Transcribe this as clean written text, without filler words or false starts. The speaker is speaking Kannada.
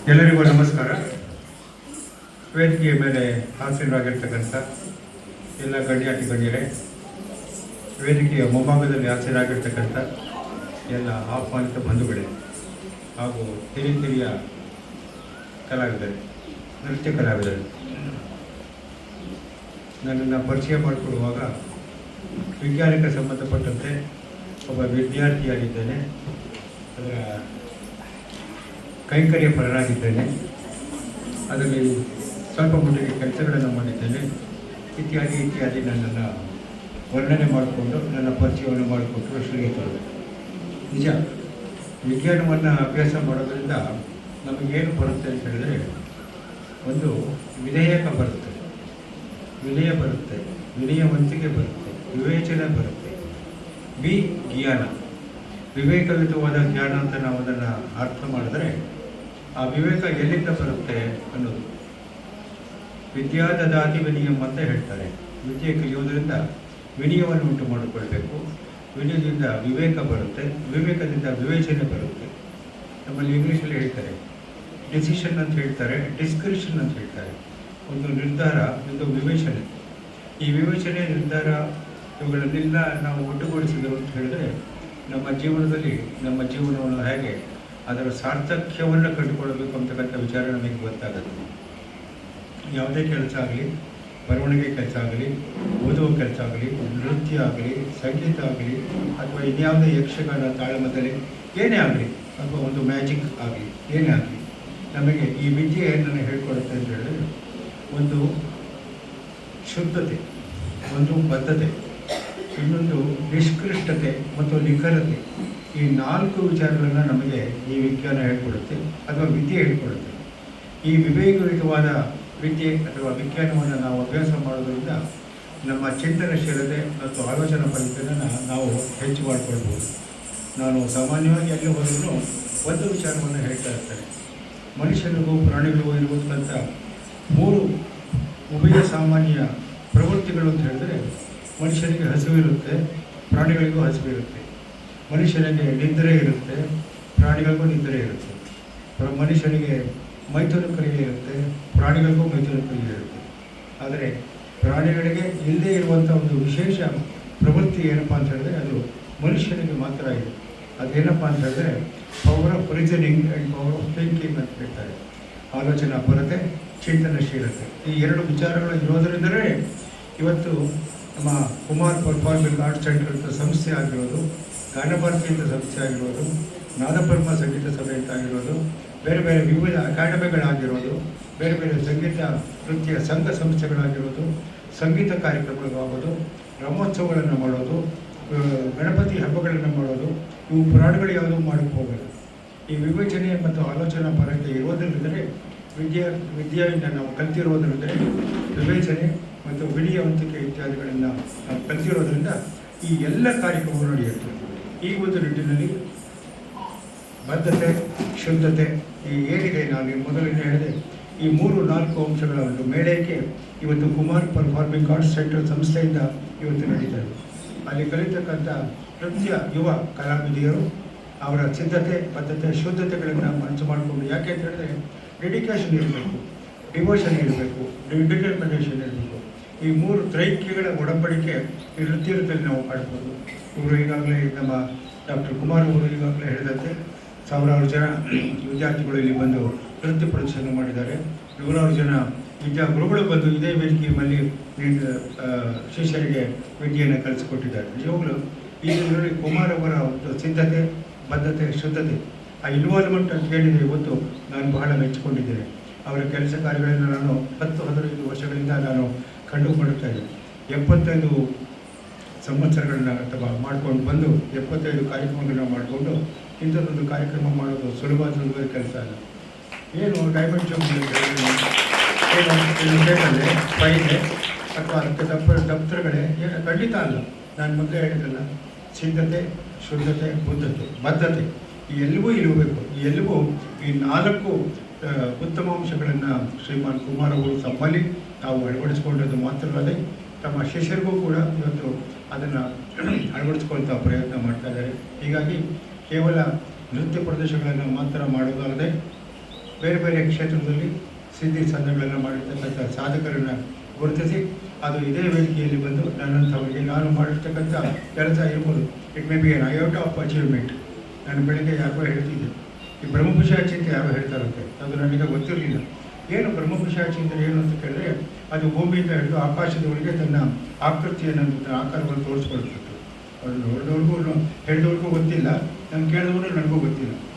ಎಲ್ಲರಿಗೂ ನಮಸ್ಕಾರ. ವೇದಿಕೆಯ ಮೇಲೆ ಹಾಸನರಾಗಿರ್ತಕ್ಕಂಥ ಎಲ್ಲ ಗಣ್ಯಾತಿ ಗಣ್ಯರೇ, ವೇದಿಕೆಯ ಮುಂಭಾಗದಲ್ಲಿ ಹಾಸನರಾಗಿರ್ತಕ್ಕಂಥ ಎಲ್ಲ ಆಹ್ವಾನಿತ ಬಂಧುಗಳೇ ಹಾಗೂ ಹಿರಿಯ ಕಲಾವಿದರು, ನೃತ್ಯ ಕಲಾವಿದರು, ನನ್ನನ್ನು ಪರಿಚಯ ಮಾಡಿಕೊಡುವಾಗ ವಿಜ್ಞಾನಕ್ಕೆ ಸಂಬಂಧಪಟ್ಟಂತೆ ಒಬ್ಬ ವಿದ್ಯಾರ್ಥಿಯಾಗಿದ್ದೇನೆ, ಅದರ ಕೈಂಕರ್ಯ ಪರನಾಗಿದ್ದೇನೆ, ಅದರಲ್ಲಿ ಸ್ವಲ್ಪ ಮಟ್ಟಿಗೆ ಕೆಲಸಗಳನ್ನು ಮಾಡಿದ್ದೇನೆ, ಇತ್ಯಾದಿ ನನ್ನನ್ನು ವರ್ಣನೆ ಮಾಡಿಕೊಂಡು ನನ್ನ ಪರಿಚಯವನ್ನು ಮಾಡಿಕೊಟ್ಟರು ಶ್ರೀಯುತರು. ನಿಜ, ವಿಜ್ಞಾನವನ್ನು ಅಭ್ಯಾಸ ಮಾಡೋದ್ರಿಂದ ನಮಗೇನು ಬರುತ್ತೆ ಅಂತ ಹೇಳಿದ್ರೆ, ಒಂದು ವಿಧೇಯಕ ಬರುತ್ತೆ, ವಿನಯ ಬರುತ್ತೆ, ವಿನಯವಂತಿಕೆ ಬರುತ್ತೆ, ವಿವೇಚನೆ ಬರುತ್ತೆ. ಜ್ಞಾನ, ವಿವೇಕಯುತವಾದ ಜ್ಞಾನ ಅಂತ ನಾವು ಅದನ್ನು ಅರ್ಥ ಮಾಡಿದ್ರೆ, ಆ ವಿವೇಕ ಎಲ್ಲಿಂದ ಬರುತ್ತೆ ಅನ್ನೋದು. ವಿದ್ಯಾ ದದಾತಿ ವಿನಯಂ ಅಂತ ಹೇಳ್ತಾರೆ. ವಿದ್ಯೆ ಕಲಿಯೋದರಿಂದ ವಿನಯವನ್ನು ಉಂಟು ಮಾಡಿಕೊಳ್ಬೇಕು, ವಿನಯದಿಂದ ವಿವೇಕ ಬರುತ್ತೆ, ವಿವೇಕದಿಂದ ವಿವೇಚನೆ ಬರುತ್ತೆ. ನಮ್ಮಲ್ಲಿ ಇಂಗ್ಲೀಷಲ್ಲಿ ಹೇಳ್ತಾರೆ ಡಿಸಿಷನ್ ಅಂತ ಹೇಳ್ತಾರೆ, ಡಿಸ್ಕ್ರಿಷನ್ ಅಂತ ಹೇಳ್ತಾರೆ. ಒಂದು ನಿರ್ಧಾರ, ಒಂದು ವಿವೇಚನೆ. ಈ ವಿವೇಚನೆ, ನಿರ್ಧಾರ ಇವುಗಳನ್ನೆಲ್ಲ ನಾವು ಒಟ್ಟುಗೂಡಿಸಿದರು ಅಂತ ಹೇಳಿದ್ರೆ ನಮ್ಮ ಜೀವನದಲ್ಲಿ ನಮ್ಮ ಜೀವನವನ್ನು ಹೇಗೆ ಅದರ ಸಾರ್ಥಕ್ಯವನ್ನು ಕಂಡುಕೊಳ್ಳಬೇಕು ಅಂತಕ್ಕಂಥ ವಿಚಾರ ನಮಗೆ ಗೊತ್ತಾಗುತ್ತೆ. ಯಾವುದೇ ಕೆಲಸ ಆಗಲಿ, ಬರವಣಿಗೆ ಕೆಲಸ ಆಗಲಿ, ಓದುವ ಕೆಲಸ ಆಗಲಿ, ನೃತ್ಯ ಆಗಲಿ, ಸಂಗೀತ ಆಗಲಿ, ಅಥವಾ ಇನ್ಯಾವುದೇ ಯಕ್ಷಗಾನ, ತಾಳಮದ್ದಲೆ ಏನೇ ಆಗಲಿ, ಅಥವಾ ಒಂದು ಮ್ಯಾಜಿಕ್ ಆಗಲಿ, ಏನೇ ಆಗಲಿ, ನಮಗೆ ಈ ವಿದ್ಯೆ ಏನನ್ನು ಹೇಳ್ಕೊಡುತ್ತೆ ಅಂತ ಹೇಳಿದ್ರೆ, ಒಂದು ಶುದ್ಧತೆ, ಒಂದು ಬದ್ಧತೆ, ಇನ್ನೊಂದು ನಿಷ್ಕೃಷ್ಟತೆ ಮತ್ತು ನಿಖರತೆ. ಈ 4 ವಿಚಾರಗಳನ್ನು ನಮಗೆ ಈ ವಿಜ್ಞಾನ ಹೇಳ್ಕೊಡುತ್ತೆ ಅಥವಾ ವಿದ್ಯೆ ಹೇಳ್ಕೊಡುತ್ತೆ. ಈ ವಿವೇಕಯುತವಾದ ವಿದ್ಯೆ ಅಥವಾ ವಿಜ್ಞಾನವನ್ನು ನಾವು ಅಭ್ಯಾಸ ಮಾಡೋದ್ರಿಂದ ನಮ್ಮ ಚಿಂತನಶೀಲತೆ ಮತ್ತು ಆಲೋಚನಾ ಪದ್ಧತಿಯನ್ನು ನಾವು ಹೆಚ್ಚು ಮಾಡಿಕೊಳ್ಬೋದು. ನಾನು ಸಾಮಾನ್ಯವಾಗಿ ಎಲ್ಲಿ ಹೋದರೂ ಒಂದು ವಿಚಾರವನ್ನು ಹೇಳ್ತಾ ಇರ್ತೇನೆ. ಮನುಷ್ಯನಿಗೂ ಪ್ರಾಣಿಗಳಿಗೂ ಇರುವಂಥ 3 ಉಭಯ ಸಾಮಾನ್ಯ ಪ್ರವೃತ್ತಿಗಳು ಅಂತ ಹೇಳಿದ್ರೆ, ಮನುಷ್ಯನಿಗೆ ಹಸಿವಿರುತ್ತೆ, ಪ್ರಾಣಿಗಳಿಗೂ ಹಸಿವಿರುತ್ತೆ. ಮನುಷ್ಯನಿಗೆ ನಿದ್ರೆ ಇರುತ್ತೆ, ಪ್ರಾಣಿಗಳಿಗೂ ನಿದ್ರೆ ಇರುತ್ತೆ. ಮನುಷ್ಯನಿಗೆ ಮೈಥುನ ಕ್ರಿಯೆ ಇರುತ್ತೆ, ಪ್ರಾಣಿಗಳಿಗೂ ಮೈಥುನ ಕ್ರಿಯೆ ಇರುತ್ತೆ. ಆದರೆ ಪ್ರಾಣಿಗಳಿಗೆ ಇಲ್ಲದೇ ಇರುವಂಥ ಒಂದು ವಿಶೇಷ ಪ್ರವೃತ್ತಿ ಏನಪ್ಪ ಅಂತ ಹೇಳಿದ್ರೆ, ಅದು ಮನುಷ್ಯನಿಗೆ ಮಾತ್ರ ಇದೆ. ಅದೇನಪ್ಪ ಅಂತ ಹೇಳಿದ್ರೆ power of reasoning and power of thinking ಅಂತ ಹೇಳ್ತಾರೆ. ಆಲೋಚನಾ ಪರತೆ, ಚಿಂತನಶೀಲತೆ. ಈ 2 ವಿಚಾರಗಳು ಇರೋದರಿಂದಲೇ ಇವತ್ತು ನಮ್ಮ ಕುಮಾರ್ ಪರ್ಫಾರ್ಮಿಂಗ್ ಆರ್ಟ್ಸ್ ಸೆಂಟರ್ ಅಂತ ಸಂಸ್ಥೆ ಆಗಿರೋದು, ಗಾನಭಾರತಿ ಅಂತ ಸಂಸ್ಥೆ ಆಗಿರೋದು, ನಾದಬ್ರಹ್ಮ ಸಂಗೀತ ಸಭೆ ಅಂತ ಆಗಿರೋದು, ಬೇರೆ ಬೇರೆ ವಿವಿಧ ಅಕಾಡೆಮಿಗಳಾಗಿರೋದು, ಬೇರೆ ಬೇರೆ ಸಂಗೀತ ನೃತ್ಯ ಸಂಘ ಸಂಸ್ಥೆಗಳಾಗಿರೋದು, ಸಂಗೀತ ಕಾರ್ಯಕ್ರಮಗಳಾಗೋದು, ಬ್ರಹ್ಮೋತ್ಸವಗಳನ್ನು ಮಾಡೋದು, ಗಣಪತಿ ಹಬ್ಬಗಳನ್ನು ಮಾಡೋದು, ಇವು ಪುರಾಣಗಳು ಯಾವುದೂ ಮಾಡೋಕ್ಕೆ ಹೋಗಲ್ಲ. ಈ ವಿವೇಚನೆ ಮತ್ತು ಆಲೋಚನಾ ಪರತೆ ಇರೋದರಿಂದಲೇ ವಿದ್ಯೆಯಿಂದ ನಾವು ಕಲ್ತಿರೋದ್ರಿಂದಲೇ ವಿವೇಚನೆ ಮತ್ತು ವಿನಯವಂತಿಕೆ ಇತ್ಯಾದಿಗಳನ್ನು ನಾವು ಕಲಿತಿರೋದ್ರಿಂದ ಈ ಎಲ್ಲ ಕಾರ್ಯಕ್ರಮಗಳು ನಡೆಯುತ್ತೆ. ಈ ಒಂದು ನಿಟ್ಟಿನಲ್ಲಿ ಬದ್ಧತೆ, ಶುದ್ಧತೆ, ಈ ಏನಿದೆ, ನಾನು ಮೊದಲಿಂದ ಹೇಳಿದೆ, ಈ 3-4 ಅಂಶಗಳ ಒಂದು ಮೇಳೈಕೆ ಇವತ್ತು ಕುಮಾರ್ ಪರ್ಫಾರ್ಮಿಂಗ್ ಆರ್ಟ್ಸ್ ಸೆಂಟರ್ ಸಂಸ್ಥೆಯಿಂದ ಇವತ್ತು ನಡೀತಾ ಇದೆ. ಅಲ್ಲಿ ಕಲಿತಕ್ಕಂಥ ನೃತ್ಯ ಯುವ ಕಲಾವಿದೆಯರು ಅವರ ಸಿದ್ಧತೆ, ಬದ್ಧತೆ, ಶುದ್ಧತೆಗಳನ್ನು ಮನಸ್ಸು ಮಾಡಿಕೊಂಡು, ಯಾಕೆ ಅಂತ ಹೇಳಿದ್ರೆ ಡೆಡಿಕೇಶನ್ ಇರಬೇಕು, ಡಿವೋಷನ್ ಇರಬೇಕು, ಡಿಟರ್ಮಿನೇಷನ್ ಇರಬೇಕು. ಈ 3 ತ್ರೈಕ್ಯಗಳ ಒಡಂಬಡಿಕೆ ಈ ನೃತ್ಯದಲ್ಲಿ ನಾವು ಕಾಣ್ಬೋದು. ಇವರು ಈಗಾಗಲೇ ನಮ್ಮ ಡಾಕ್ಟರ್ ಕುಮಾರ್ ಅವರು ಈಗಾಗಲೇ ಹೇಳಿದಂತೆ ಸಾವಿರಾರು ಜನ ವಿದ್ಯಾರ್ಥಿಗಳು ಇಲ್ಲಿ ಬಂದು ನೃತ್ಯ ಪ್ರದರ್ಶನ ಮಾಡಿದ್ದಾರೆ. ನೂರಾರು ಜನ ಗುರುಗಳು ಬಂದು ಇದೇ ವೇದಿಕೆಯ ಮೇಲೆ ಶಿಷ್ಯರಿಗೆ ವಿದ್ಯೆಯನ್ನು ಕಲಿಸಿಕೊಟ್ಟಿದ್ದಾರೆ. ನಿಜವಾಗಲೂ ಈ ದಿನಗಳಲ್ಲಿ ಕುಮಾರ್ ಅವರ ಒಂದು ಸಿದ್ಧತೆ, ಬದ್ಧತೆ, ಶುದ್ಧತೆ, ಆ ಇನ್ವಾಲ್ವ್ಮೆಂಟ್ ಅಂತ ಹೇಳಿದರೆ ಇವತ್ತು ನಾನು ಬಹಳ ಮೆಚ್ಚಿಕೊಂಡಿದ್ದೇನೆ. ಅವರ ಕೆಲಸ ಕಾರ್ಯಗಳನ್ನು ನಾನು 10-15 ವರ್ಷಗಳಿಂದ ನಾನು ಕಂಡುಕೊಳ್ಳುತ್ತಾ ಇದ್ದೇನೆ. 75 ಸಂವತ್ಸರಗಳನ್ನ ಅಥವಾ ಮಾಡ್ಕೊಂಡು ಬಂದು 75 ಕಾರ್ಯಕ್ರಮಗಳನ್ನ ಮಾಡಿಕೊಂಡು ಇಂಥದ್ದೊಂದು ಕಾರ್ಯಕ್ರಮ ಮಾಡೋದು ಸುಲಭ ಕೆಲಸ ಅಲ್ಲ. ಏನು ಡೈಮಂಡ್ ಜಂಪ್ ಏನು ಫೈಲೆ ಅಥವಾ ಅದಕ್ಕೆ ದಪ್ತರಗಳೇ ಏನು ಖಂಡಿತ ಅಲ್ಲ. ನಾನು ಮೊದಲೇ ಹೇಳಿದ್ರಲ್ಲ, ಸಿದ್ಧತೆ, ಶುದ್ಧತೆ, ಬದ್ಧತೆ ಈ ಎಲ್ಲವೂ ಇರಬೇಕು. ಈ ಎಲ್ಲವೂ ಈ 4 ಉತ್ತಮ ಅಂಶಗಳನ್ನು ಶ್ರೀಮಾನ್ ಕುಮಾರ್ ಅವರು ತಮ್ಮಲ್ಲಿ ನಾವು ಅಳವಡಿಸ್ಕೊಂಡದ್ದು ಮಾತ್ರವಲ್ಲದೆ ತಮ್ಮ ಶಿಷ್ಯರಿಗೂ ಕೂಡ ಇವತ್ತು ಅದನ್ನು ಅಳವಡಿಸ್ಕೊಳ್ತಾ ಪ್ರಯತ್ನ ಮಾಡ್ತಾ ಇದ್ದಾರೆ. ಹೀಗಾಗಿ ಕೇವಲ ನೃತ್ಯ ಪ್ರದರ್ಶನಗಳನ್ನು ಮಾತ್ರ ಮಾಡೋದಲ್ಲದೆ ಬೇರೆ ಬೇರೆ ಕ್ಷೇತ್ರದಲ್ಲಿ ಸಿದ್ಧಿ ಸಾಧನೆಗಳನ್ನು ಮಾಡಿರ್ತಕ್ಕಂಥ ಸಾಧಕರನ್ನು ಗುರುತಿಸಿ ಅದು ಇದೇ ವೇದಿಕೆಯಲ್ಲಿ ಬಂದು ನನ್ನಂಥವರಿಗೆ ನಾನು ಮಾಡಿರ್ತಕ್ಕಂಥ ಕೆಲಸ ಇರ್ಬೋದು. It may be an out of achievement. ನಾನು ಬೆಳಗ್ಗೆ ಯಾಕೋ ಹೇಳ್ತಿದ್ದೆ, ಈ ಬ್ರಹ್ಮಪುಷಾಚಿಂತೆ ಯಾರೋ ಹೇಳ್ತಾರಂತೆ, ಅದು ನನಗೆ ಗೊತ್ತಿರಲಿಲ್ಲ. ಏನು ಬ್ರಹ್ಮಪುಷಾಚಿ ಅಂದರೆ ಏನು ಅಂತ ಕೇಳಿದ್ರೆ, ಅದು ಭೂಮಿಯಿಂದ ಹಿಡಿದು ಆಕಾಶದವರೆಗೆ ತನ್ನ ಆಕೃತಿಯನ್ನು ತನ್ನ ಆಕಾರವನ್ನು ತೋರಿಸ್ಕೊಳ್ತಿತ್ತು. ಅದು ನೋಡಿದವ್ರಿಗೂ ಹೇಳಿದವ್ರಿಗೂ ಗೊತ್ತಿಲ್ಲ, ನಾನು ಕೇಳಿದವರು ನನಗೂ ಗೊತ್ತಿಲ್ಲ.